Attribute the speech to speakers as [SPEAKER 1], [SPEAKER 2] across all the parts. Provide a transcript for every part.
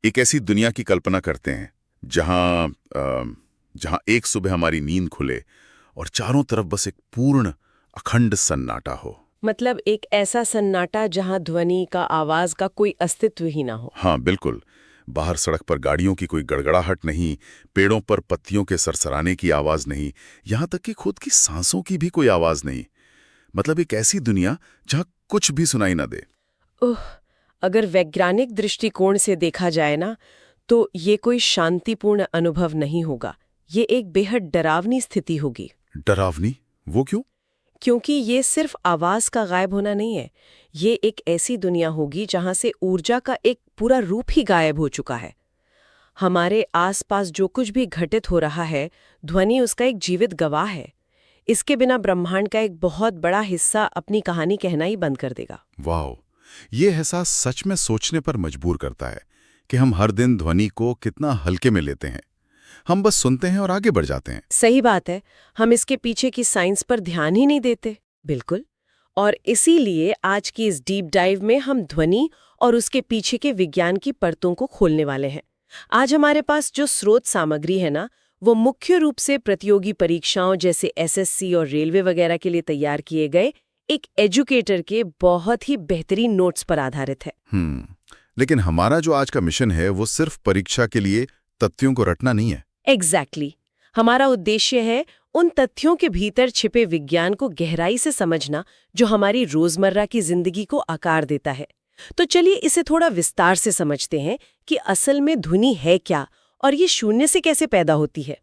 [SPEAKER 1] एक ऐसी दुनिया की कल्पना करते हैं जहां एक सुबह हमारी नींद खुले और चारों तरफ बस एक पूर्ण अखंड सन्नाटा हो।
[SPEAKER 2] मतलब एक ऐसा सन्नाटा जहां ध्वनि का आवाज का कोई अस्तित्व ही ना हो।
[SPEAKER 1] हाँ बिल्कुल। बाहर सड़क पर गाड़ियों की कोई गड़गड़ाहट नहीं, पेड़ों पर पत्तियों के सरसराने की आवाज नहीं, यहां तक कि खुद की सांसों की भी कोई आवाज नहीं। मतलब एक ऐसी दुनिया जहां कुछ भी सुनाई ना दे।
[SPEAKER 2] ओह, अगर वैज्ञानिक दृष्टिकोण से देखा जाए ना, तो ये कोई शांतिपूर्ण अनुभव नहीं होगा। ये एक बेहद डरावनी स्थिति होगी।
[SPEAKER 1] डरावनी? वो क्यों?
[SPEAKER 2] क्योंकि ये सिर्फ आवाज का गायब होना नहीं है। ये एक ऐसी दुनिया होगी जहां से ऊर्जा का एक पूरा रूप ही गायब हो चुका है। हमारे आसपास जो कुछ भी घटित हो रहा है, ध्वनि उसका एक जीवित गवाह है। इसके बिना ब्रह्मांड का एक बहुत बड़ा हिस्सा अपनी कहानी कहना ही बंद कर देगा।
[SPEAKER 1] वाह, ये एहसास सच में सोचने पर मजबूर करता है कि हम हर दिन ध्वनि को कितना हल्के में लेते हैं। हम बस सुनते हैं और आगे बढ़ जाते हैं।
[SPEAKER 2] सही बात है, हम इसके पीछे की साइंस पर ध्यान ही नहीं देते। बिल्कुल। और इसीलिए आज की इस डीप डाइव में हम ध्वनि और उसके पीछे के विज्ञान की परतों को खोलने वाले हैं। आज हमारे पास जो स्रोत सामग्री है ना, वो मुख्य रूप से प्रतियोगी परीक्षाओं जैसे एसएससी और रेलवे वगैरह के लिए तैयार किए गए एक एजुकेटर के बहुत ही बेहतरीन नोट्स पर आधारित है।
[SPEAKER 1] लेकिन हमारा जो आज का मिशन है वो सिर्फ परीक्षा के लिए तथ्यों को रटना नहीं है।
[SPEAKER 2] एग्जैक्टली। हमारा उद्देश्य है उन तथ्यों के भीतर छिपे विज्ञान को गहराई से समझना, जो हमारी रोजमर्रा की जिंदगी को आकार देता है। तो चलिए इसे थोड़ा विस्तार से समझते हैं कि असल में ध्वनि है क्या और ये शून्य से कैसे पैदा होती है।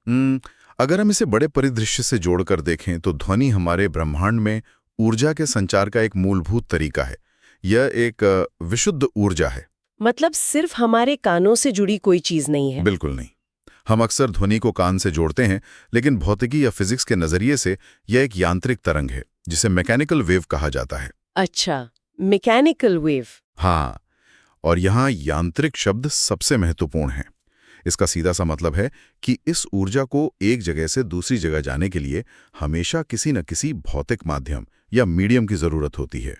[SPEAKER 1] अगर हम इसे बड़े परिदृश्य से जोड़कर देखें तो ध्वनि हमारे ब्रह्मांड में ऊर्जा के संचार का एक मूलभूत तरीका है। यह एक विशुद्ध ऊर्जा है।
[SPEAKER 2] मतलब सिर्फ हमारे कानों से जुड़ी कोई चीज नहीं है।
[SPEAKER 1] बिल्कुल नहीं। हम अक्सर ध्वनि को कान से जोड़ते हैं, लेकिन भौतिकी या फिजिक्स के नजरिए से यह एक यांत्रिक तरंग है जिसे मैकेनिकल वेव कहा जाता है।
[SPEAKER 2] अच्छा, मैकेनिकल वेव।
[SPEAKER 1] हाँ, और यहाँ यांत्रिक शब्द सबसे महत्वपूर्ण है। इसका सीधा सा मतलब है कि इस ऊर्जा को एक जगह से दूसरी जगह जाने के लिए हमेशा किसी न किसी भौतिक माध्यम या मीडियम की जरूरत होती है।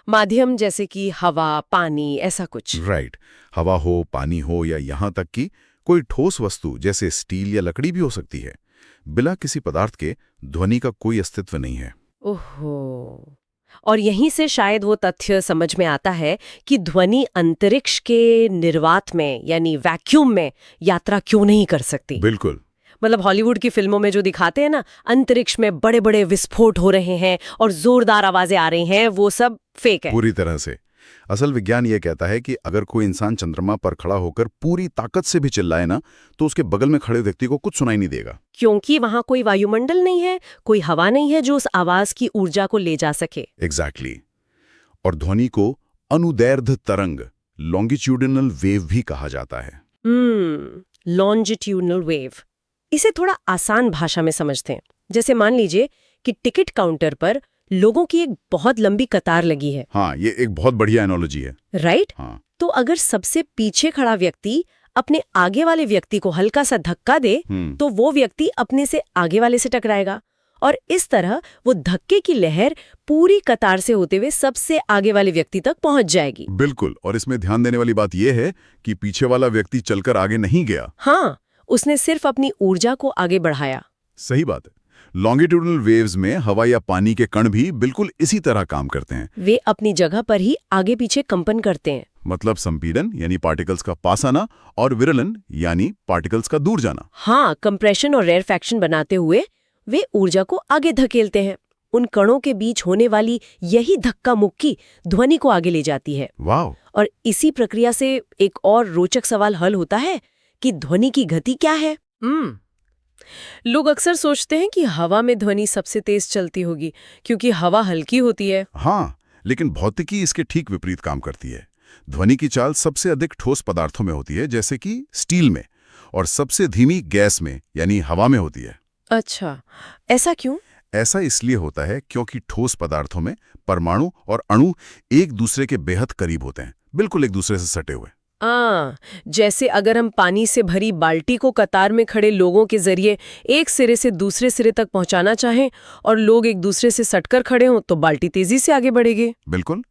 [SPEAKER 2] माध्यम जैसे कि हवा, पानी, ऐसा कुछ।
[SPEAKER 1] राइट। हवा हो, पानी हो, या यहाँ तक कि कोई ठोस वस्तु जैसे स्टील या लकड़ी भी हो सकती है। बिना किसी पदार्थ के ध्वनि का कोई अस्तित्व नहीं है।
[SPEAKER 2] ओहो। और यहीं से शायद वो तथ्य समझ में आता है कि ध्वनि अंतरिक्ष के निर्वात में यानी वैक्यूम में यात्रा क्यों नहीं कर सकती।
[SPEAKER 1] बिल्कुल।
[SPEAKER 2] मतलब हॉलीवुड की फिल्मों में जो दिखाते हैं ना, अंतरिक्ष में बड़े बड़े विस्फोट हो रहे हैं और जोरदार आवाजें आ रही हैं, वो सब फेक है।
[SPEAKER 1] पूरी तरह से। असल विज्ञान ये कहता है कि अगर कोई इंसान चंद्रमा पर खड़ा होकर पूरी ताकत से भी चिल्लाए ना, तो उसके बगल में खड़े व्यक्ति को कुछ सुनाई नहीं देगा।
[SPEAKER 2] क्योंकि वहां कोई वायुमंडल नहीं है, कोई हवा नहीं है जो उस आवाज की ऊर्जा को ले जा सके।
[SPEAKER 1] एग्जैक्टली। और ध्वनि को अनुदैर्ध्य तरंग, लॉन्गिट्यूडिनल वेव भी कहा जाता है।
[SPEAKER 2] Longitudinal wave. इसे थोड़ा आसान भाषा में समझते हैं। जैसे मान लीजिए कि टिकट काउंटर पर लोगों की एक बहुत लंबी कतार लगी है।
[SPEAKER 1] हाँ, ये एक बहुत बढ़िया एनालॉजी है।
[SPEAKER 2] राइट?
[SPEAKER 1] हाँ।
[SPEAKER 2] तो अगर सबसे पीछे खड़ा व्यक्ति अपने आगे वाले व्यक्ति को हल्का सा धक्का दे, तो वो व्यक्ति अपने से आगे वाले से टकराएगा और इस तरह वो धक्के की लहर पूरी कतार से होते हुए सबसे आगे वाले व्यक्ति तक पहुंच जाएगी।
[SPEAKER 1] बिल्कुल। और इसमें ध्यान देने वाली बात यह है कि पीछे वाला व्यक्ति चलकर आगे नहीं गया।
[SPEAKER 2] हाँ, उसने सिर्फ अपनी ऊर्जा को आगे बढ़ाया।
[SPEAKER 1] सही बात है। लॉन्गिट्यूडनल वेव्स में हवा या पानी के कण भी बिल्कुल इसी तरह काम करते हैं।
[SPEAKER 2] वे अपनी जगह पर ही आगे पीछे कंपन करते हैं।
[SPEAKER 1] मतलब संपीड़न यानी पार्टिकल्स का पास आना और विरलन यानी पार्टिकल्स का दूर जाना।
[SPEAKER 2] हाँ, कंप्रेशन और रेरफैक्शन बनाते हुए वे ऊर्जा को आगे धकेलते हैं। उन कणों के बीच होने वाली यही धक्का मुक्की ध्वनि को आगे ले जाती है।
[SPEAKER 1] वाह।
[SPEAKER 2] और इसी प्रक्रिया से एक और रोचक सवाल हल होता है कि ध्वनि की गति क्या है। लोग अक्सर सोचते हैं कि हवा में ध्वनि सबसे तेज चलती होगी क्योंकि हवा हल्की होती है।
[SPEAKER 1] हाँ, लेकिन भौतिकी इसके ठीक विपरीत काम करती है। ध्वनि की चाल सबसे अधिक ठोस पदार्थों में होती है, जैसे कि स्टील में, और सबसे धीमी गैस में यानी हवा में होती है।
[SPEAKER 2] अच्छा, ऐसा क्यों?
[SPEAKER 1] ऐसा इसलिए होता है क्योंकि ठोस पदार्थों में परमाणु और अणु एक दूसरे के बेहद करीब होते हैं, बिल्कुल एक दूसरे से सटे हुए।
[SPEAKER 2] जैसे अगर हम पानी से भरी बाल्टी को कतार में खड़े लोगों के जरिए एक सिरे से दूसरे सिरे तक पहुंचाना चाहें और लोग एक दूसरे से सटकर खड़े हों तो बाल्टी तेजी से आगे बढ़ेगी।
[SPEAKER 1] बिल्कुल।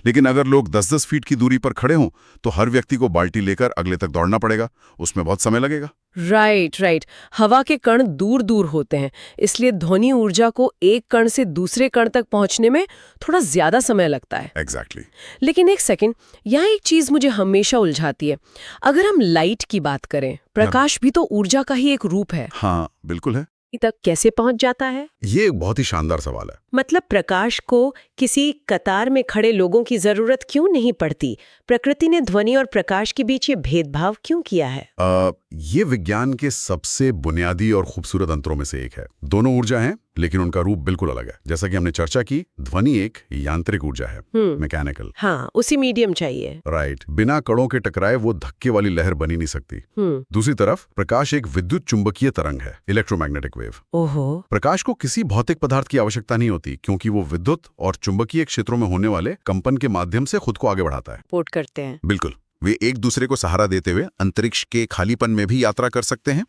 [SPEAKER 1] लेकिन अगर लोग 10-10 फीट की दूरी पर खड़े हों तो हर व्यक्ति को बाल्टी लेकर अगले तक दौड़ना पड़ेगा, उसमें बहुत समय लगेगा।
[SPEAKER 2] Right right. हवा के कण दूर दूर होते हैं, इसलिए ध्वनि ऊर्जा को एक कण से दूसरे कण तक पहुंचने में थोड़ा ज्यादा समय लगता है।
[SPEAKER 1] एग्जैक्टली।
[SPEAKER 2] लेकिन एक सेकंड, यहाँ एक चीज मुझे हमेशा उलझाती है। अगर हम लाइट की बात करें, प्रकाश भी तो ऊर्जा का ही एक रूप है।
[SPEAKER 1] हाँ बिल्कुल है।
[SPEAKER 2] तक कैसे पहुंच जाता है?
[SPEAKER 1] ये एक बहुत ही शानदार सवाल है।
[SPEAKER 2] मतलब प्रकाश को किसी कतार में खड़े लोगों की जरूरत क्यों नहीं पड़ती? प्रकृति ने ध्वनि और प्रकाश के बीच ये भेदभाव क्यों किया है?
[SPEAKER 1] ये विज्ञान के सबसे बुनियादी और खूबसूरत अंतरों में से एक है। दोनों ऊर्जा हैं, लेकिन उनका रूप बिल्कुल अलग है। जैसा कि हमने चर्चा की, ध्वनि एक यांत्रिक ऊर्जा है, मैकेनिकल।
[SPEAKER 2] हाँ, उसी मीडियम चाहिए।
[SPEAKER 1] राइट। बिना कणों के टकराए वो धक्के वाली लहर बनी नहीं सकती। दूसरी तरफ प्रकाश एक विद्युत चुंबकीय तरंग है, इलेक्ट्रोमैग्नेटिक वेव।
[SPEAKER 2] ओहो।
[SPEAKER 1] प्रकाश को किसी भौतिक पदार्थ की आवश्यकता नहीं होती, क्योंकि वो विद्युत और चुंबकीय क्षेत्रों में होने वाले कंपन के माध्यम से खुद को आगे बढ़ाता है।
[SPEAKER 2] पोर्ट करते हैं।
[SPEAKER 1] बिल्कुल। वे एक दूसरे को सहारा देते हुए अंतरिक्ष के खालीपन में भी यात्रा कर सकते हैं।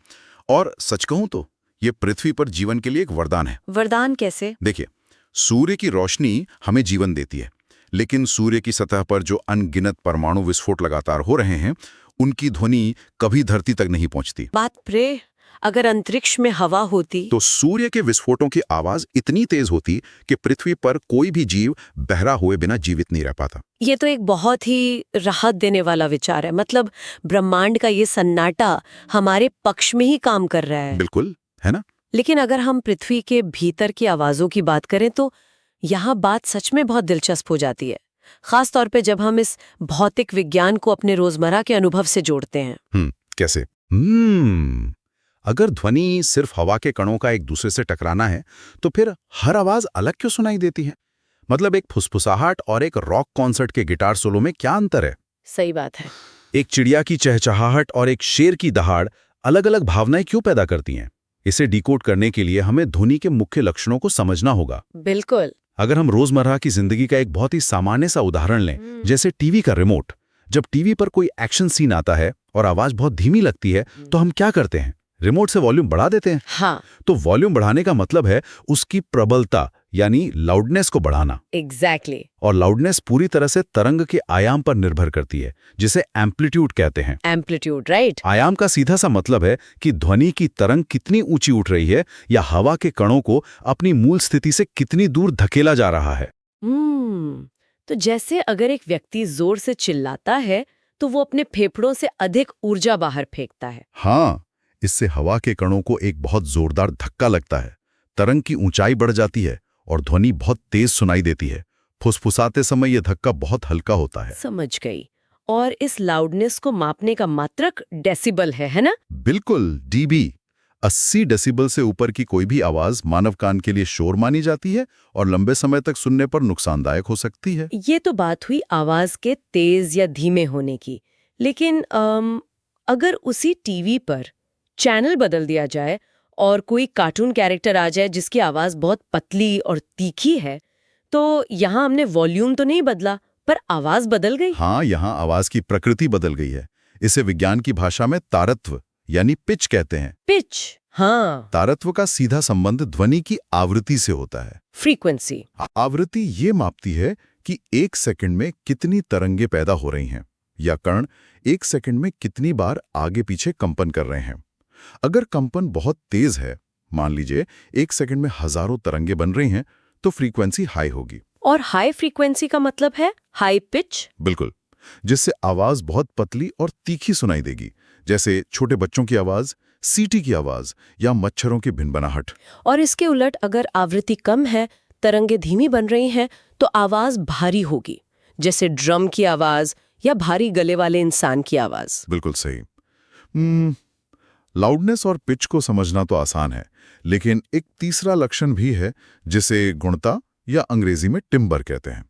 [SPEAKER 1] और सच कहूं तो ये पृथ्वी पर जीवन के लिए एक वरदान है।
[SPEAKER 2] वरदान कैसे?
[SPEAKER 1] देखिए, सूर्य की रोशनी हमें जीवन देती है, लेकिन सूर्य की सतह पर जो अनगिनत परमाणु विस्फोट लगातार हो रहे हैं, उनकी ध्वनि कभी धरती तक नहीं पहुंचती।
[SPEAKER 2] बात प्रे, अगर अंतरिक्ष में हवा होती
[SPEAKER 1] तो सूर्य के विस्फोटों की आवाज इतनी तेज होती कि पृथ्वी पर कोई भी जीव बहरा हुए बिना जीवित नहीं रह पाता।
[SPEAKER 2] ये तो एक बहुत ही राहत देने वाला विचार है। मतलब ब्रह्मांड का ये सन्नाटा हमारे पक्ष में ही काम कर रहा है।
[SPEAKER 1] बिल्कुल, है ना?
[SPEAKER 2] लेकिन अगर हम पृथ्वी के भीतर की आवाजों की बात करें तो यहाँ बात सच में बहुत दिलचस्प हो जाती है, खास तौर पे जब हम इस भौतिक विज्ञान को अपने रोजमर्रा के अनुभव से जोड़ते हैं।
[SPEAKER 1] कैसे? अगर ध्वनि सिर्फ हवा के कणों का एक दूसरे से टकराना है, तो फिर हर आवाज अलग क्यों सुनाई देती है? मतलब एक फुसफुसाहट और एक रॉक कॉन्सर्ट के गिटार सोलो में क्या अंतर है?
[SPEAKER 2] सही बात है।
[SPEAKER 1] एक चिड़िया की चहचहाहट और एक शेर की दहाड़ अलग अलग भावनाएं क्यों पैदा करती हैं? इसे डिकोड करने के लिए हमें ध्वनि के मुख्य लक्षणों को समझना होगा।
[SPEAKER 2] बिल्कुल।
[SPEAKER 1] अगर हम रोजमर्रा की जिंदगी का एक बहुत ही सामान्य सा उदाहरण लें, जैसे टीवी का रिमोट। जब टीवी पर कोई एक्शन सीन आता है और आवाज बहुत धीमी लगती है, तो हम क्या करते हैं? रिमोट से वॉल्यूम बढ़ा देते हैं।
[SPEAKER 2] हाँ।
[SPEAKER 1] तो वॉल्यूम बढ़ाने का मतलब है उसकी प्रबलता यानी लाउडनेस को बढ़ाना।
[SPEAKER 2] एग्जैक्टली।
[SPEAKER 1] और लाउडनेस पूरी तरह से तरंग के आयाम पर निर्भर करती है, जिसे एम्पलीट्यूड कहते हैं।
[SPEAKER 2] Amplitude, right.
[SPEAKER 1] आयाम का सीधा सा मतलब है कि ध्वनि की तरंग कितनी ऊंची उठ रही है या हवा के कणों को अपनी मूल स्थिति से कितनी दूर धकेला जा रहा है।
[SPEAKER 2] तो जैसे अगर एक व्यक्ति जोर से चिल्लाता है तो वो अपने फेफड़ों से अधिक ऊर्जा बाहर फेंकता है।
[SPEAKER 1] हाँ, इससे हवा के कणों को एक बहुत जोरदार धक्का लगता है, तरंग की ऊंचाई बढ़ जाती है और ध्वनि बहुत तेज सुनाई देती है। फुसफुसाते समय यह धक्का बहुत हल्का होता है।
[SPEAKER 2] समझ गई। और इस लाउडनेस को मापने का मात्रक डेसिबल है ना?
[SPEAKER 1] बिल्कुल, डीबी। 80 डेसिबल से ऊपर की कोई भी आवाज मानव कान के लिए शोर मानी जाती है और लंबे समय तक सुनने पर नुकसानदायक हो सकती है।
[SPEAKER 2] ये तो बात हुई आवाज के तेज या धीमे होने की। लेकिन अगर उसी टीवी पर चैनल बदल दिया जाए और कोई कार्टून कैरेक्टर आ जाए जिसकी आवाज बहुत पतली और तीखी है, तो यहाँ हमने वॉल्यूम तो नहीं बदला, पर आवाज बदल गई।
[SPEAKER 1] हाँ, यहाँ आवाज की प्रकृति बदल गई है। इसे विज्ञान की भाषा में तारत्व यानी पिच कहते हैं।
[SPEAKER 2] पिच, हाँ।
[SPEAKER 1] तारत्व का सीधा संबंध ध्वनि की आवृत्ति से होता है।
[SPEAKER 2] फ्रीक्वेंसी।
[SPEAKER 1] आवृत्ति ये मापती है कि 1 सेकंड में कितनी तरंगे पैदा हो रही हैं या कण 1 सेकंड में कितनी बार आगे पीछे कंपन कर रहे हैं। अगर कंपन बहुत तेज है, मान लीजिए 1 सेकंड में हजारों तरंगे बन रही हैं, तो फ्रीक्वेंसी हाई होगी।
[SPEAKER 2] और हाई फ्रीक्वेंसी का मतलब है हाई पिच।
[SPEAKER 1] बिल्कुल, जिससे आवाज बहुत पतली और तीखी सुनाई देगी, जैसे छोटे बच्चों की आवाज, सीटी की आवाज या मच्छरों की भिनभिनाहट।
[SPEAKER 2] और इसके उलट अगर आवृत्ति कम है, तरंगे धीमी बन रही हैं, तो आवाज भारी होगी, जैसे ड्रम की आवाज या भारी गले वाले इंसान की आवाज।
[SPEAKER 1] बिल्कुल सही। लाउडनेस और पिच को समझना तो आसान है, लेकिन एक तीसरा लक्षण भी है जिसे गुणता या अंग्रेजी में टिम्बर कहते हैं।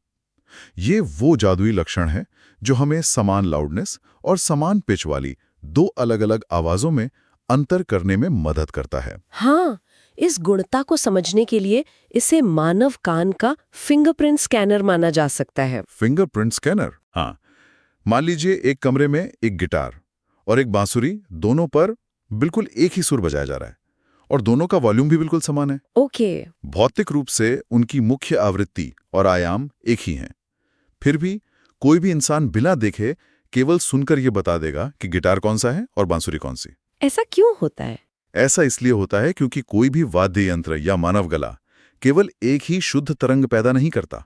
[SPEAKER 1] ये वो जादुई लक्षण है जो हमें समान लाउडनेस और समान पिच वाली 2 अलग-अलग आवाजों में अंतर करने में मदद करता है।
[SPEAKER 2] हाँ, इस गुणता को समझने के लिए इसे मानव कान का फिंगरप्रिंट स्कैनर माना जा सकता है।
[SPEAKER 1] Fingerprint scanner? हाँ। मान लीजिए एक कमरे में एक गिटार और एक बांसुरी, दोनों पर बिल्कुल एक ही सुर बजाया जा रहा है और दोनों का वॉल्यूम भी बिल्कुल समान है।
[SPEAKER 2] ओके।
[SPEAKER 1] भौतिक रूप से उनकी मुख्य आवृत्ति और आयाम एक ही हैं। फिर भी कोई भी इंसान बिना देखे केवल सुनकर ये बता देगा कि गिटार कौन सा है और बांसुरी कौन सी।
[SPEAKER 2] ऐसा क्यों होता है?
[SPEAKER 1] ऐसा इसलिए होता है क्योंकि कोई भी वाद्य यंत्र या मानव गला केवल एक ही शुद्ध तरंग पैदा नहीं करता।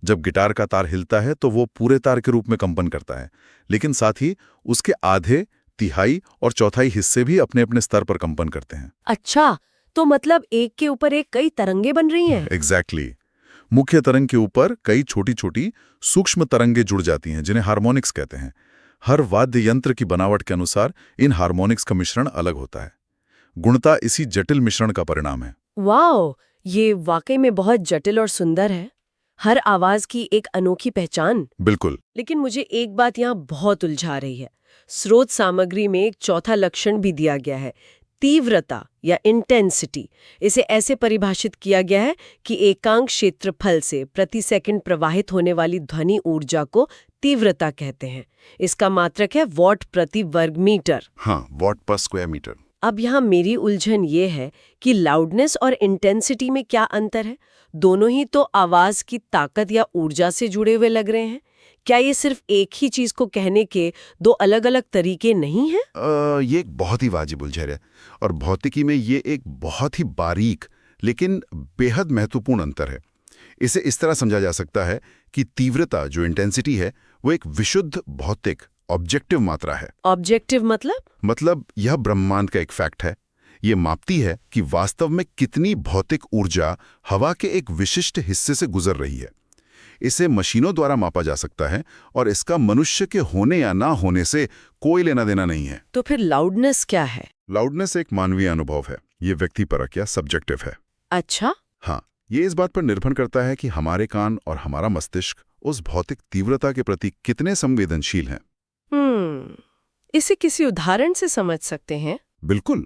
[SPEAKER 1] जब गिटार का तार हिलता है तो वो पूरे तार के रूप में कंपन करता है, लेकिन साथ ही उसके आधे, तिहाई और चौथाई हिस्से भी अपने अपने स्तर पर कंपन करते हैं।
[SPEAKER 2] अच्छा, तो मतलब एक के ऊपर एक कई तरंगे बन रही हैं।
[SPEAKER 1] एग्जैक्टली। मुख्य तरंग के ऊपर कई छोटी छोटी सूक्ष्म तरंगे जुड़ जाती हैं जिन्हें हार्मोनिक्स कहते हैं। हर वाद्य यंत्र की बनावट के अनुसार इन हार्मोनिक्स का मिश्रण अलग होता है। गुणता इसी जटिल मिश्रण का परिणाम है।
[SPEAKER 2] वाओ, ये वाकई में बहुत जटिल और सुंदर है। हर आवाज की एक अनोखी पहचान।
[SPEAKER 1] बिल्कुल।
[SPEAKER 2] लेकिन मुझे एक बात यहाँ बहुत उलझा रही है। स्रोत सामग्री में एक चौथा लक्षण भी दिया गया है, तीव्रता या इंटेंसिटी। इसे ऐसे परिभाषित किया गया है कि एकांक क्षेत्रफल से प्रति सेकंड प्रवाहित होने वाली ध्वनि ऊर्जा को तीव्रता कहते हैं। इसका मात्रक है वॉट प्रति वर्ग मीटर।
[SPEAKER 1] हाँ, वॉट पर स्क्वायर मीटर।
[SPEAKER 2] अब यहाँ मेरी उलझन ये है कि लाउडनेस और इंटेंसिटी में क्या अंतर है? दोनों ही तो आवाज की ताकत या ऊर्जा से जुड़े हुए लग रहे हैं। क्या ये सिर्फ एक ही चीज को कहने के दो अलग-अलग तरीके नहीं हैं?
[SPEAKER 3] ये एक बहुत ही वाजिब उलझन है और भौतिकी में ये एक बहुत ही बारीक लेकिन बेहद महत्वपूर्ण अंतर है। इसे इस तरह समझा जा सकता है कि तीव्रता, जो इंटेंसिटी है, वो एक विशुद्ध भौतिक ऑब्जेक्टिव मात्रा है।
[SPEAKER 2] ऑब्जेक्टिव मतलब
[SPEAKER 3] यह ब्रह्मांड का एक फैक्ट है। ये मापती है कि वास्तव में कितनी भौतिक ऊर्जा हवा के एक विशिष्ट हिस्से से गुजर रही है। इसे मशीनों द्वारा मापा जा सकता है और इसका मनुष्य के होने या ना होने से कोई लेना देना नहीं है।
[SPEAKER 2] तो फिर लाउडनेस क्या है?
[SPEAKER 1] लाउडनेस एक मानवीय अनुभव है। ये व्यक्तिपरक या सब्जेक्टिव है।
[SPEAKER 2] अच्छा,
[SPEAKER 1] हाँ, ये इस बात पर निर्भर करता है कि हमारे कान और हमारा मस्तिष्क उस भौतिक तीव्रता के प्रति कितने संवेदनशील हैं।
[SPEAKER 2] इसे किसी उदाहरण से समझ सकते हैं?
[SPEAKER 1] बिल्कुल।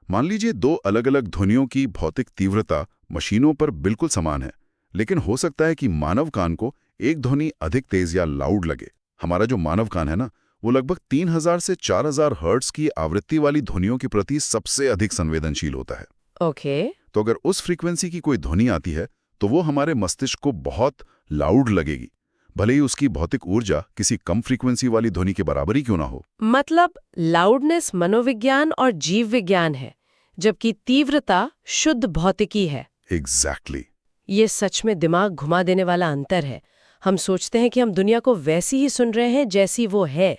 [SPEAKER 1] मान लीजिए दो अलग अलग ध्वनियों की भौतिक तीव्रता मशीनों पर बिल्कुल समान है, लेकिन हो सकता है कि मानव कान को एक ध्वनि अधिक तेज या लाउड लगे। हमारा जो मानव कान है ना, वो लगभग 3000 से 4000 हर्ट्ज की आवृत्ति वाली ध्वनियों के प्रति सबसे अधिक संवेदनशील होता है।
[SPEAKER 2] ओके।
[SPEAKER 1] तो अगर उस फ्रीक्वेंसी की कोई ध्वनि आती है तो वो हमारे मस्तिष्क को बहुत लाउड लगेगी, भले ही उसकी भौतिक ऊर्जा किसी कम फ्रीक्वेंसी वाली ध्वनि के बराबर ही क्यों ना हो।
[SPEAKER 2] मतलब लाउडनेस मनोविज्ञान और जीव विज्ञान है, जबकि तीव्रता शुद्ध भौतिकी है।
[SPEAKER 1] एग्जैक्टली।
[SPEAKER 2] ये सच में दिमाग घुमा देने वाला अंतर है। हम सोचते हैं कि हम दुनिया को वैसी ही सुन रहे हैं जैसी वो है,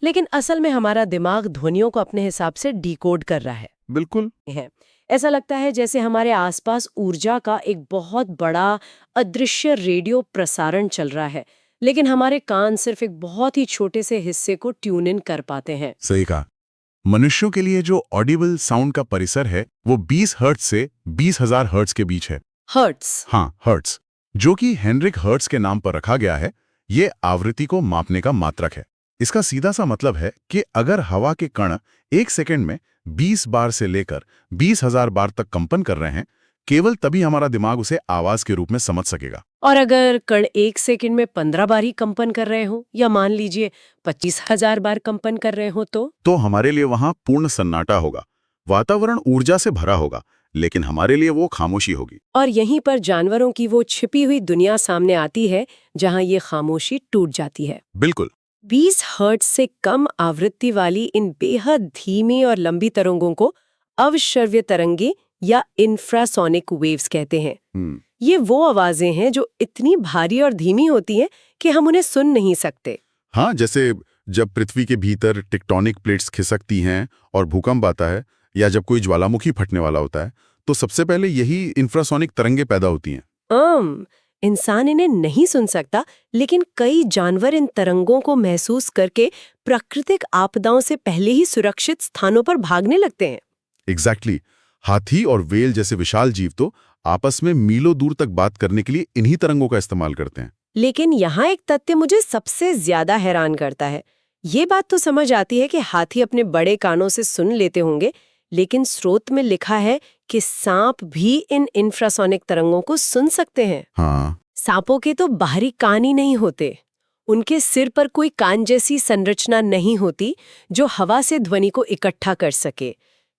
[SPEAKER 2] लेकिन असल में हमारा दिमाग ध्वनियों को अपने हिसाब से डिकोड कर रहा है।
[SPEAKER 1] बिल्कुल।
[SPEAKER 2] ऐसा लगता है जैसे हमारे आसपास ऊर्जा का एक बहुत बड़ा अदृश्य रेडियो प्रसारण चल रहा है, लेकिन हमारे कान सिर्फ एक बहुत ही छोटे से हिस्से को ट्यून इन कर पाते हैं।
[SPEAKER 4] सही कहा। मनुष्यों के लिए जो ऑडिबल साउंड का परिसर है वो 20 हर्ट्ज से 20,000 हर्ट्ज के बीच है।
[SPEAKER 2] हर्ट्ज?
[SPEAKER 4] हाँ, हर्ट्ज, जो कि हेनरिक हर्ट्ज के नाम पर रखा गया है। ये आवृत्ति को मापने का मात्रक है। इसका सीधा सा मतलब है कि अगर हवा के कण एक सेकंड में 20 बार से लेकर 20,000 बार तक कंपन कर रहे हैं, केवल तभी हमारा दिमाग उसे आवाज के रूप में समझ सकेगा।
[SPEAKER 2] और अगर कण एक सेकंड में 15 बार ही कंपन कर रहे हो, या मान लीजिए 25,000 बार कंपन कर रहे हो, तो
[SPEAKER 4] हमारे लिए वहां पूर्ण सन्नाटा होगा। वातावरण ऊर्जा से भरा होगा, लेकिन हमारे लिए वो खामोशी होगी।
[SPEAKER 2] और यहीं पर जानवरों की वो छिपी हुई दुनिया सामने आती है, जहां ये खामोशी टूट जाती है।
[SPEAKER 4] बिल्कुल।
[SPEAKER 2] 20 हर्ट्ज से कम आवृत्ति वाली इन बेहद धीमी और लंबी तरंगों को अवश्रव्य तरंगे या इंफ्रासोनिक वेव्स कहते हैं। ये वो आवाजें हैं जो इतनी भारी और धीमी होती हैं कि हम उन्हें सुन नहीं सकते।
[SPEAKER 1] हाँ, जैसे जब पृथ्वी के भीतर टेक्टोनिक प्लेट्स खिसकती हैं और भूकंप आता है, या जब कोई ज्वालामुखी फटने वाला होता है, तो सबसे पहले यही इंफ्रासोनिक तरंगे पैदा होती हैं।
[SPEAKER 2] इंसान इन्हें नहीं सुन सकता, लेकिन कई जानवर इन तरंगों को महसूस करके प्राकृतिक आपदाओं से पहले ही सुरक्षित स्थानों पर भागने लगते हैं।
[SPEAKER 1] एग्जैक्टली। हाथी और वेल जैसे विशाल जीव तो आपस में मीलों दूर तक बात करने के लिए इन्हीं तरंगों का इस्तेमाल करते हैं।
[SPEAKER 2] लेकिन यहाँ एक तथ्य मुझे सबसे ज्यादा हैरान करता है। ये बात तो समझ आती है कि हाथी अपने बड़े कानों से सुन लेते होंगे, लेकिन स्रोत में लिखा है कि सांप भी इन इंफ्रासोनिक तरंगों को सुन सकते हैं।
[SPEAKER 1] हाँ।
[SPEAKER 2] सांपों के तो बाहरी कान ही नहीं होते। उनके सिर पर कोई कान जैसी संरचना नहीं होती जो हवा से ध्वनि को इकट्ठा कर सके।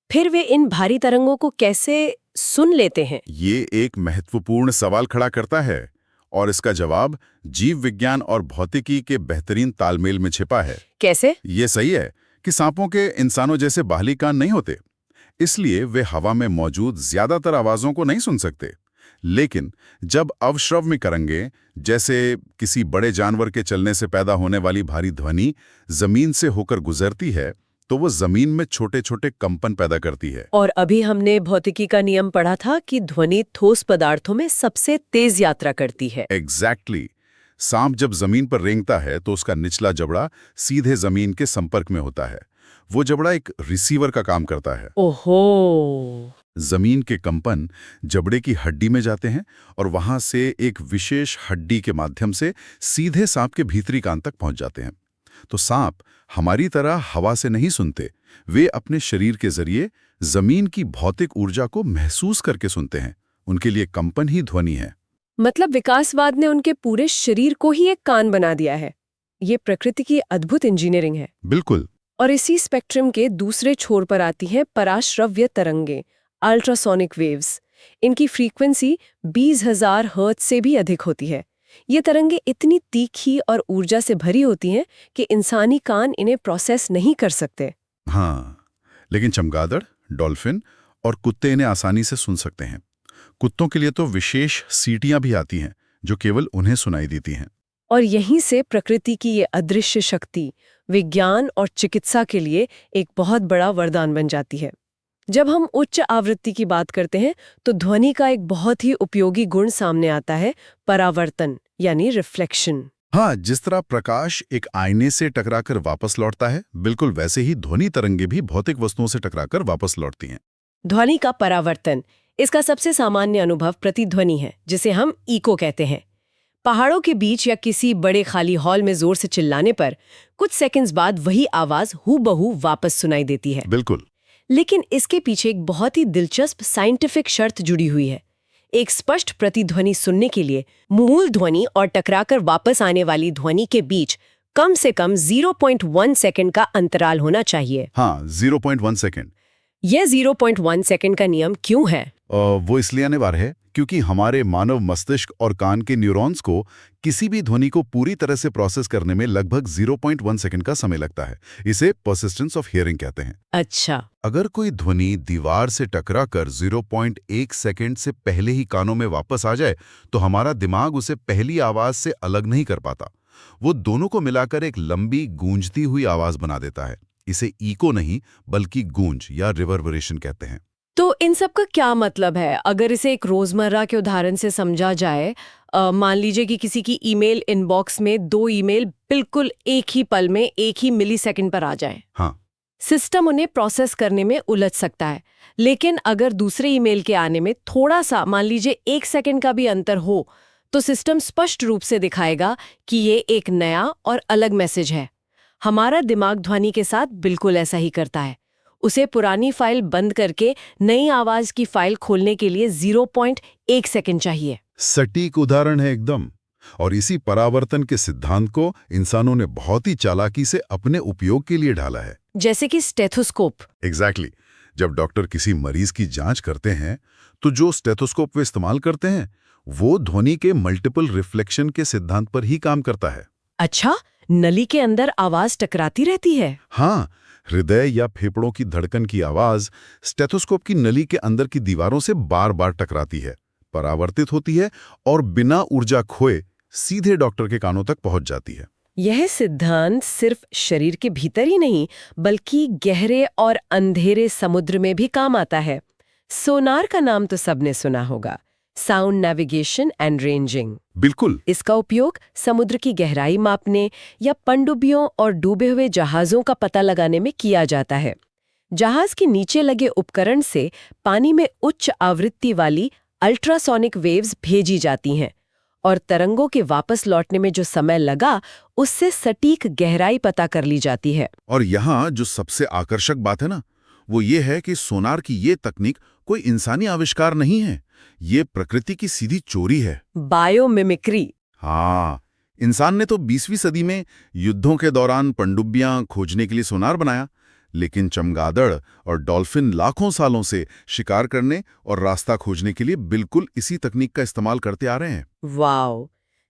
[SPEAKER 2] फिर वे इन भारी तरंगों को कैसे सुन लेते हैं?
[SPEAKER 1] ये एक महत्वपूर्ण सवाल खड़ा करता है,
[SPEAKER 3] और इसका जवाब जीव विज्ञान और भौतिकी के बेहतरीन तालमेल में छिपा है।
[SPEAKER 2] कैसे?
[SPEAKER 3] ये सही है कि सांपों के इंसानों जैसे बाहरी कान नहीं होते, इसलिए वे हवा में मौजूद ज्यादातर आवाजों को नहीं सुन सकते। लेकिन जब अवश्रव्य तरंगें, जैसे किसी बड़े जानवर के चलने से पैदा होने वाली भारी ध्वनि, जमीन से होकर गुजरती है, तो वो जमीन में छोटे छोटे कंपन पैदा करती है।
[SPEAKER 2] और अभी हमने भौतिकी का नियम पढ़ा था कि ध्वनि ठोस पदार्थों में सबसे तेज यात्रा करती है।
[SPEAKER 3] एग्जैक्टली। सांप जब जमीन पर रेंगता है तो उसका निचला जबड़ा सीधे जमीन के संपर्क में होता है। वो जबड़ा एक रिसीवर का काम करता है।
[SPEAKER 2] ओहो।
[SPEAKER 3] जमीन के कंपन जबड़े की हड्डी में जाते हैं और वहां से एक विशेष हड्डी के माध्यम से सीधे सांप के भीतरी कान तक पहुंच जाते हैं। तो सांप हमारी तरह हवा से नहीं सुनते, वे अपने शरीर के जरिए जमीन की भौतिक ऊर्जा को महसूस करके सुनते हैं। उनके लिए कंपन ही ध्वनि है।
[SPEAKER 2] मतलब विकासवाद ने उनके पूरे शरीर को ही एक कान बना दिया है। ये प्रकृति की अद्भुत इंजीनियरिंग है।
[SPEAKER 3] बिल्कुल।
[SPEAKER 2] और इसी स्पेक्ट्रम के दूसरे छोर पर आती हैं पराश्रव्य तरंगें, अल्ट्रासोनिक वेव्स। इनकी फ्रीक्वेंसी 20,000 हर्ट्ज से भी अधिक होती है। ये तरंगें इतनी तीखी और ऊर्जा से भरी होती हैं कि इंसानी कान इन्हें प्रोसेस नहीं कर सकते।
[SPEAKER 3] हाँ, लेकिन चमगादड़, डॉल्फिन और कुत्ते इन्हें आसानी से सुन सकते हैं। कुत्तों के लिए तो विशेष सीटियां भी आती हैं जो केवल उन्हें सुनाई देती हैं।
[SPEAKER 2] और यहीं से प्रकृति की ये अदृश्य शक्ति विज्ञान और चिकित्सा के लिए एक बहुत बड़ा वरदान बन जाती है। जब हम उच्च आवृत्ति की बात करते हैं तो ध्वनि का एक बहुत ही उपयोगी गुण सामने आता है, परावर्तन यानी रिफ्लेक्शन।
[SPEAKER 3] हाँ, जिस तरह प्रकाश एक आईने से टकराकर वापस लौटता है, बिल्कुल वैसे ही ध्वनि तरंगे भी भौतिक वस्तुओं से टकराकर वापस लौटती हैं।
[SPEAKER 2] ध्वनि का परावर्तन, इसका सबसे सामान्य अनुभव प्रतिध्वनि है, जिसे हम इको कहते हैं। पहाड़ों के बीच या किसी बड़े खाली हॉल में जोर से चिल्लाने पर कुछ सेकंड्स बाद वही आवाज हूबहू वापस सुनाई देती है।
[SPEAKER 3] बिल्कुल।
[SPEAKER 2] लेकिन इसके पीछे एक बहुत ही दिलचस्प साइंटिफिक शर्त जुड़ी हुई है। एक स्पष्ट प्रतिध्वनि सुनने के लिए मूल ध्वनि और टकराकर वापस आने वाली ध्वनि के बीच कम से कम 0.1 सेकंड का अंतराल होना चाहिए।
[SPEAKER 3] हाँ, 0.1 सेकंड।
[SPEAKER 2] यह 0.1 सेकंड का नियम क्यों है?
[SPEAKER 3] वो इसलिए अनिवार्य है क्योंकि हमारे मानव मस्तिष्क और कान के न्यूरॉन्स को किसी भी ध्वनि को पूरी तरह से प्रोसेस करने में लगभग 0.1 सेकंड का समय लगता है। इसे पर्सिस्टेंस ऑफ हियरिंग कहते हैं।
[SPEAKER 2] अच्छा।
[SPEAKER 3] अगर कोई ध्वनि दीवार से टकराकर 0.1 सेकंड से पहले ही कानों में वापस आ जाए तो हमारा दिमाग उसे पहली आवाज से अलग नहीं कर पाता। वो दोनों को मिलाकर एक लंबी गूंजती हुई आवाज बना देता है। इसे इको नहीं बल्कि गूंज या रिवर्बरेशन कहते हैं।
[SPEAKER 2] तो इन सब का क्या मतलब है? अगर इसे एक रोजमर्रा के उदाहरण से समझा जाए, मान लीजिए कि किसी की ईमेल इनबॉक्स में 2 ईमेल बिल्कुल एक ही पल में एक ही मिलीसेकंड पर आ जाए।
[SPEAKER 3] हाँ।
[SPEAKER 2] सिस्टम उन्हें प्रोसेस करने में उलझ सकता है, लेकिन अगर दूसरे ईमेल के आने में थोड़ा सा, मान लीजिए 1 सेकंड का भी अंतर हो, तो सिस्टम स्पष्ट रूप से दिखाएगा कि ये एक नया और अलग मैसेज है। हमारा दिमाग ध्वनि के साथ बिल्कुल ऐसा ही करता है। उसे पुरानी फाइल बंद करके नई आवाज की फाइल खोलने के लिए 0.1 सेकंड चाहिए।
[SPEAKER 3] सटीक उदाहरण है एकदम। और इसी परावर्तन के सिद्धांत को इंसानों ने बहुत ही चालाकी से अपने उपयोग के लिए ढाला है।
[SPEAKER 2] जैसे कि स्टेथोस्कोप।
[SPEAKER 3] एग्जैक्टली। जब डॉक्टर किसी मरीज की जांच करते हैं तो जो स्टेथोस्कोप वे इस्तेमाल करते हैं वो ध्वनि के मल्टीपल रिफ्लेक्शन के सिद्धांत पर ही काम करता है।
[SPEAKER 2] अच्छा, नली के अंदर आवाज टकराती रहती है?
[SPEAKER 3] हाँ, हृदय या फेफड़ों की धड़कन की आवाज स्टेथोस्कोप की नली के अंदर की दीवारों से बार बार टकराती है, परावर्तित होती है और बिना ऊर्जा खोए सीधे डॉक्टर के कानों तक पहुंच जाती है।
[SPEAKER 2] यह सिद्धांत सिर्फ शरीर के भीतर ही नहीं बल्कि गहरे और अंधेरे समुद्र में भी काम आता है। सोनार का नाम तो सबने सुना होगा, साउंड नेविगेशन एंड रेंजिंग।
[SPEAKER 3] बिल्कुल।
[SPEAKER 2] इसका उपयोग समुद्र की गहराई मापने या पनडुब्बियों और डूबे हुए जहाजों का पता लगाने में किया जाता है। जहाज के नीचे लगे उपकरण से पानी में उच्च आवृत्ति वाली अल्ट्रासोनिक वेव्स भेजी जाती हैं और तरंगों के वापस लौटने में जो समय लगा उससे सटीक गहराई पता कर ली जाती है।
[SPEAKER 3] और यहाँ जो सबसे आकर्षक बात है ना, वो ये है कि सोनार की ये तकनीक कोई इंसानी आविष्कार नहीं है, ये प्रकृति की सीधी चोरी है।
[SPEAKER 2] बायोमिमिक्री।
[SPEAKER 3] हाँ, इंसान ने तो 20वीं सदी में युद्धों के दौरान पनडुब्बियां खोजने के लिए सोनार बनाया, लेकिन चमगादड़ और डॉल्फिन लाखों सालों से शिकार करने और रास्ता खोजने के लिए बिल्कुल इसी तकनीक का इस्तेमाल करते आ रहे हैं।
[SPEAKER 2] वाओ,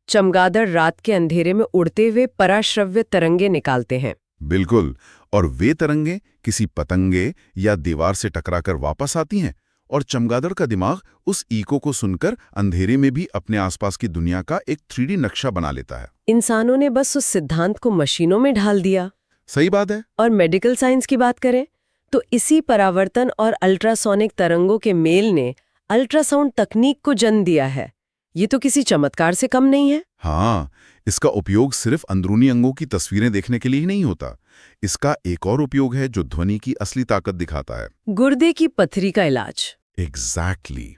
[SPEAKER 2] चमगादड़ रात के अंधेरे में उड़ते हुए पराश्रव्य तरंगे निकालते हैं।
[SPEAKER 3] बिल्कुल, और वे तरंगे किसी पतंगे या दीवार से टकराकर वापस आती हैं और चमगादड़ का दिमाग उस इको को सुनकर अंधेरे में भी अपने आसपास की दुनिया का एक 3D नक्शा बना लेता है।
[SPEAKER 2] इंसानों ने बस उस सिद्धांत को मशीनों में ढाल दिया।
[SPEAKER 3] सही बात है।
[SPEAKER 2] और मेडिकल साइंस की बात करें तो इसी परावर्तन और अल्ट्रासोनिक तरंगों के मेल ने अल्ट्रासाउंड तकनीक को जन्म दिया है। ये तो किसी चमत्कार से कम नहीं है।
[SPEAKER 3] हाँ, इसका उपयोग सिर्फ अंदरूनी अंगों की तस्वीरें देखने के लिए ही नहीं होता। इसका एक और उपयोग है जो ध्वनि की असली ताकत दिखाता है।
[SPEAKER 2] गुर्दे की पथरी का इलाज।
[SPEAKER 3] एग्जैक्टली।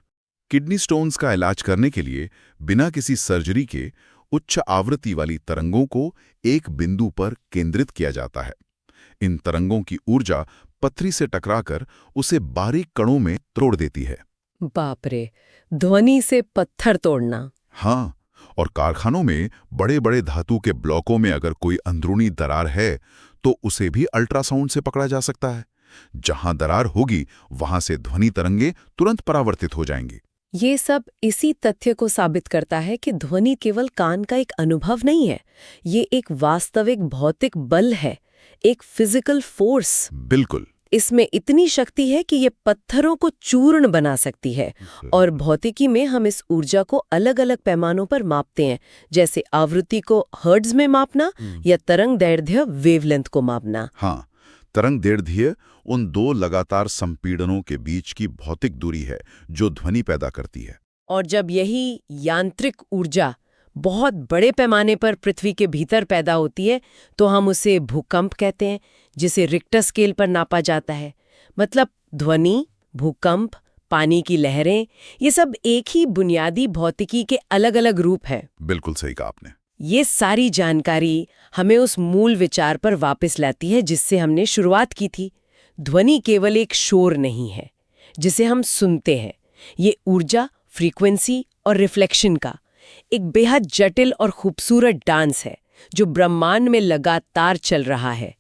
[SPEAKER 3] किडनी स्टोन्स का इलाज करने के लिए बिना किसी सर्जरी के उच्च आवृत्ति वाली तरंगों को एक बिंदु पर केंद्रित किया जाता है। इन तरंगों की ऊर्जा पथरी से टकराकर उसे बारीक कणों में तोड़ देती है।
[SPEAKER 2] बाप रे, ध्वनि से पत्थर तोड़ना।
[SPEAKER 3] हाँ, और कारखानों में बड़े बड़े धातु के ब्लॉकों में अगर कोई अंदरूनी दरार है तो उसे भी अल्ट्रासाउंड से पकड़ा जा सकता है। जहां दरार होगी वहां से ध्वनि तरंगे तुरंत परावर्तित हो जाएंगी।
[SPEAKER 2] ये सब इसी तथ्य को साबित करता है कि ध्वनि केवल कान का एक अनुभव नहीं है, ये एक वास्तविक भौतिक बल है, एक फिजिकल फोर्स।
[SPEAKER 3] बिल्कुल।
[SPEAKER 2] इसमें इतनी शक्ति है कि ये पत्थरों को चूर्ण बना सकती है। और भौतिकी में हम इस ऊर्जा को अलग अलग पैमानों पर मापते हैं, जैसे आवृत्ति को हर्ट्ज में मापना या तरंग दैर्ध्य वेवलेंथ को मापना।
[SPEAKER 3] हाँ, तरंग दैर्ध्य उन दो लगातार संपीड़नों के बीच की भौतिक दूरी है जो ध्वनि पैदा करती है।
[SPEAKER 2] और जब यही यांत्रिक ऊर्जा बहुत बड़े पैमाने पर पृथ्वी के भीतर पैदा होती है तो हम उसे भूकंप कहते हैं, जिसे रिक्टर स्केल पर नापा जाता है। मतलब ध्वनि, भूकंप, पानी की लहरें, ये सब एक ही बुनियादी भौतिकी के अलग अलग रूप हैं।
[SPEAKER 3] बिल्कुल सही कहा आपने।
[SPEAKER 2] ये सारी जानकारी हमें उस मूल विचार पर वापस लाती है जिससे हमने शुरुआत की थी। ध्वनि केवल एक शोर नहीं है जिसे हम सुनते हैं। ये ऊर्जा, फ्रीक्वेंसी और रिफ्लेक्शन का एक बेहद जटिल और खूबसूरत डांस है जो ब्रह्मांड में लगातार चल रहा है।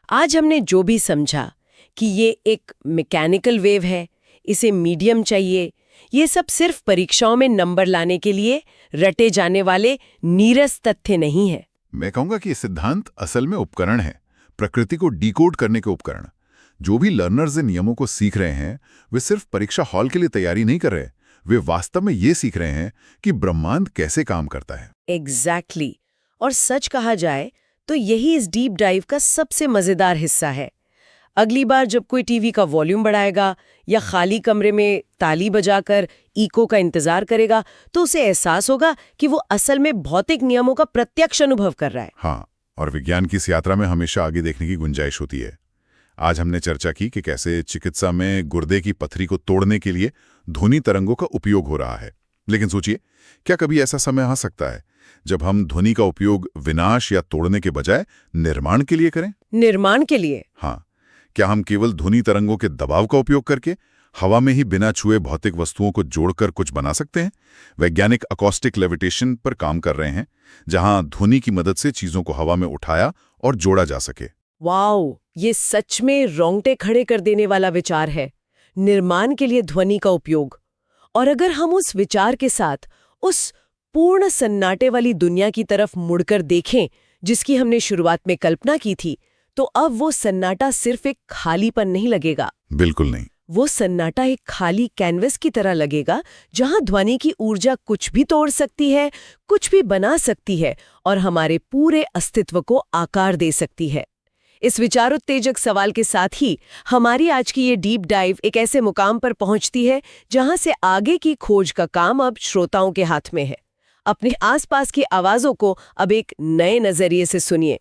[SPEAKER 2] आज हमने जो भी समझा कि ये एक मैकेनिकल वेव है, इसे मीडियम चाहिए, ये सब सिर्फ परीक्षाओं में नंबर लाने के लिए रटे जाने वाले नीरस तथ्य नहीं है।
[SPEAKER 3] मैं कहूंगा कि ये सिद्धांत असल में उपकरण है, प्रकृति को डिकोड करने के उपकरण। जो भी लर्नर्स इन नियमों को सीख रहे हैं वे सिर्फ परीक्षा हॉल के लिए तैयारी नहीं कर रहे, वे वास्तव में ये सीख रहे हैं कि ब्रह्मांड कैसे काम करता है।
[SPEAKER 2] एग्जैक्टली। और सच कहा जाए तो यही इस डीप डाइव का सबसे मजेदार हिस्सा है। अगली बार जब कोई टीवी का वॉल्यूम बढ़ाएगा या खाली कमरे में ताली बजाकर इको का इंतजार करेगा तो उसे एहसास होगा कि वो असल में भौतिक नियमों का प्रत्यक्ष अनुभव कर रहा है।
[SPEAKER 3] हाँ, और विज्ञान की इस यात्रा में हमेशा आगे देखने की गुंजाइश होती है। आज हमने चर्चा की कि कैसे चिकित्सा में गुर्दे की पथरी को तोड़ने के लिए ध्वनि तरंगों का उपयोग हो रहा है। लेकिन सोचिए, क्या कभी ऐसा समय आ सकता है जब हम ध्वनि का उपयोग विनाश या तोड़ने के बजाय निर्माण के लिए करें?
[SPEAKER 2] निर्माण के लिए?
[SPEAKER 3] हाँ, क्या हम केवल ध्वनि तरंगों के दबाव का उपयोग करके हवा में ही बिना छुए भौतिक वस्तुओं को जोड़कर कुछ बना सकते हैं? वैज्ञानिक अकॉस्टिक लेविटेशन पर काम कर रहे हैं, जहां ध्वनि की मदद से चीजों को हवा में उठाया और जोड़ा जा सके।
[SPEAKER 2] वाओ, ये सच में रोंगटे खड़े कर देने वाला विचार है, निर्माण के लिए ध्वनि का उपयोग। और अगर हम उस विचार के साथ उस पूर्ण सन्नाटे वाली दुनिया की तरफ मुड़कर देखें जिसकी हमने शुरुआत में कल्पना की थी, तो अब वो सन्नाटा सिर्फ एक खालीपन नहीं लगेगा।
[SPEAKER 3] बिल्कुल नहीं।
[SPEAKER 2] वो सन्नाटा एक खाली कैनवस की तरह लगेगा जहां ध्वनि की ऊर्जा कुछ भी तोड़ सकती है, कुछ भी बना सकती है और हमारे पूरे अस्तित्व को आकार दे सकती है। इस विचारोत्तेजक सवाल के साथ ही हमारी आज की ये डीप डाइव एक ऐसे मुकाम पर पहुंचती है जहां से आगे की खोज का काम अब श्रोताओं के हाथ में है। अपने आसपास की आवाजों को अब एक नए नजरिए से सुनिए,